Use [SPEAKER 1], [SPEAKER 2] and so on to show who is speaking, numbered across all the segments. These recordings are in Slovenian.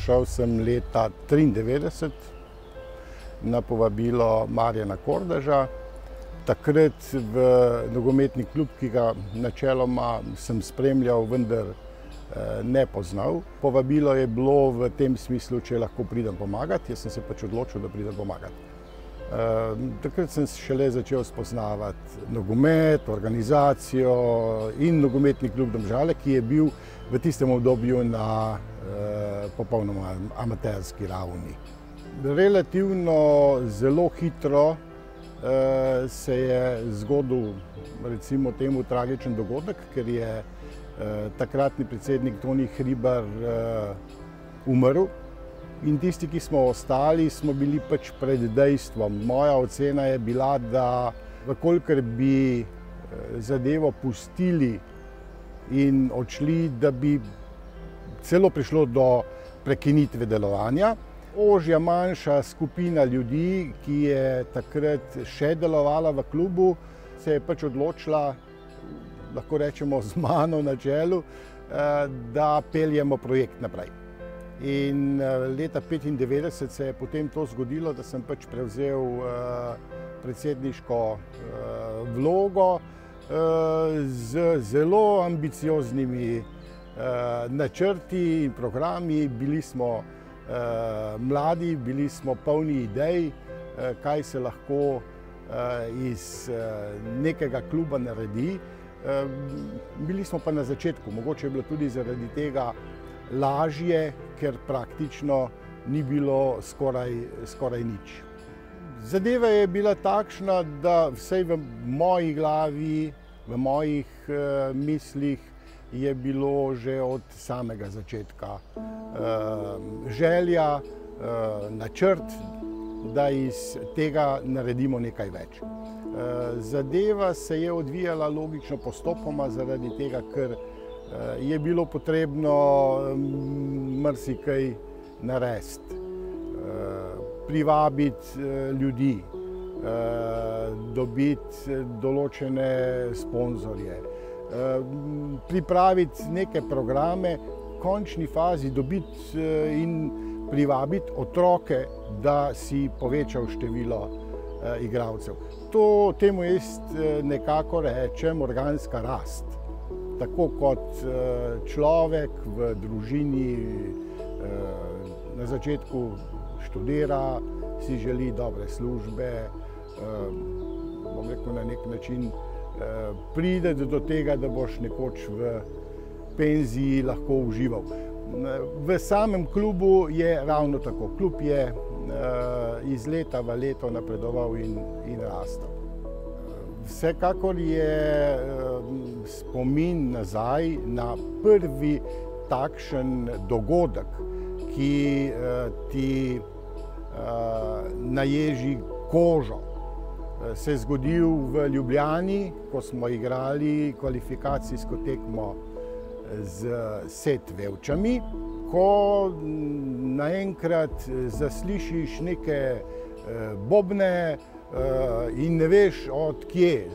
[SPEAKER 1] Prišel sem leta 1993 na povabilo Marjana Kordeža. Takrat v nogometni klub, ki ga načeloma sem spremljal, vendar ne poznal. Povabilo je bilo v tem smislu, če lahko pridem pomagati. Jaz sem se pač odločil, da pridem pomagati. Takrat sem šele začel spoznavati nogomet, organizacijo in nogometni klub Domžale, ki je bil v tistem obdobju na popolnoma amaterski ravni. Relativno zelo hitro se je zgodil, recimo temu, tragičen dogodek, ker je takratni predsednik Toni Hribar umrl. In tisti, ki smo ostali, smo bili pač pred dejstvom. Moja ocena je bila, da vkolikor bi zadevo pustili in odšli, da bi celo prišlo do prekinitve delovanja. Ožja manjša skupina ljudi, ki je takrat še delovala v klubu, se je pač odločila, lahko rečemo z mano na čelu, da peljemo projekt naprej. In leta 1995 se je potem to zgodilo, da sem pač prevzel predsedniško vlogo z zelo ambicioznimi načrti in programi. Bili smo mladi, bili smo polni idej, kaj se lahko iz nekega kluba naredi. Bili smo pa na začetku, mogoče je bilo tudi zaradi tega lažje, ker praktično ni bilo skoraj nič. Zadeva je bila takšna, da vsaj v moji glavi, v mojih mislih je bilo že od samega začetka želja, načrt, da iz tega naredimo nekaj več. Zadeva se je odvijala logično postopoma zaradi tega, ker je bilo potrebno marsikaj narediti, privabiti ljudi, dobiti določene sponzorje, pripraviti neke programe, v končni fazi dobiti in privabiti otroke, da si povečal število igralcev. Temu jaz nekako rečem organska rast. Tako kot človek v družini na začetku študira, si želi dobre službe, bom rekel, na nek način pride do tega, da boš nekoč v penziji lahko užival. V samem klubu je ravno tako. Klub je iz leta v leto napredoval in rastel. Vsekakor je spomin nazaj na prvi takšen dogodek, ki ti naježi kožo, se je zgodil v Ljubljani, ko smo igrali kvalifikacijsko tekmo z Setvevčami, ko naenkrat zaslišiš neke bobne in ne veš od kje,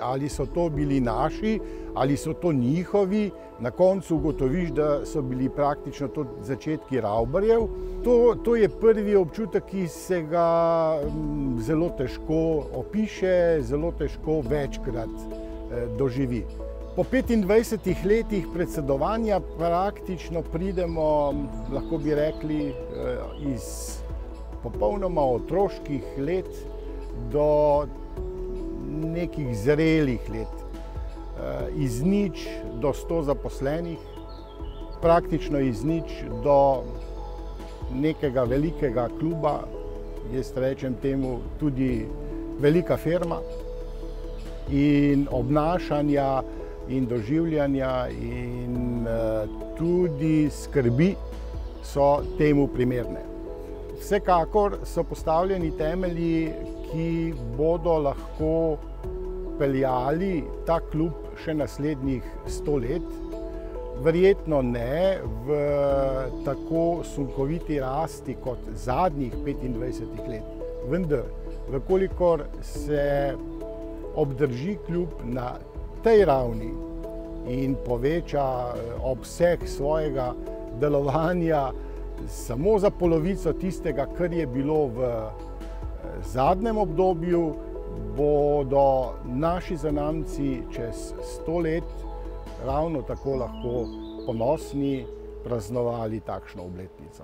[SPEAKER 1] ali so to bili naši, ali so to njihovi. Na koncu ugotoviš, da so bili praktično to začetki Ravbarjev. To je prvi občutek, ki se ga zelo težko opiše, zelo težko večkrat doživi. Po 25 letih predsedovanja praktično pridemo, lahko bi rekli, iz popolnoma otroških let do nekih zrelih let. Iz nič do 100 zaposlenih, praktično iz nič do nekega velikega kluba, jaz rečem temu tudi velika firma, in obnašanja in doživljanja in tudi skrbi so temu primerne. Vsekakor so postavljeni temelji, ki bodo lahko peljali ta klub še naslednjih 100 let. Verjetno ne v tako sunkoviti rasti kot zadnjih 25 let. Vendar, vkolikor se obdrži klub na tej ravni in poveča obseg svojega delovanja samo za polovico tistega, kar je bilo v zadnjem obdobju, bodo naši zanamci čez 100 let ravno tako lahko ponosni praznovali takšno obletnico.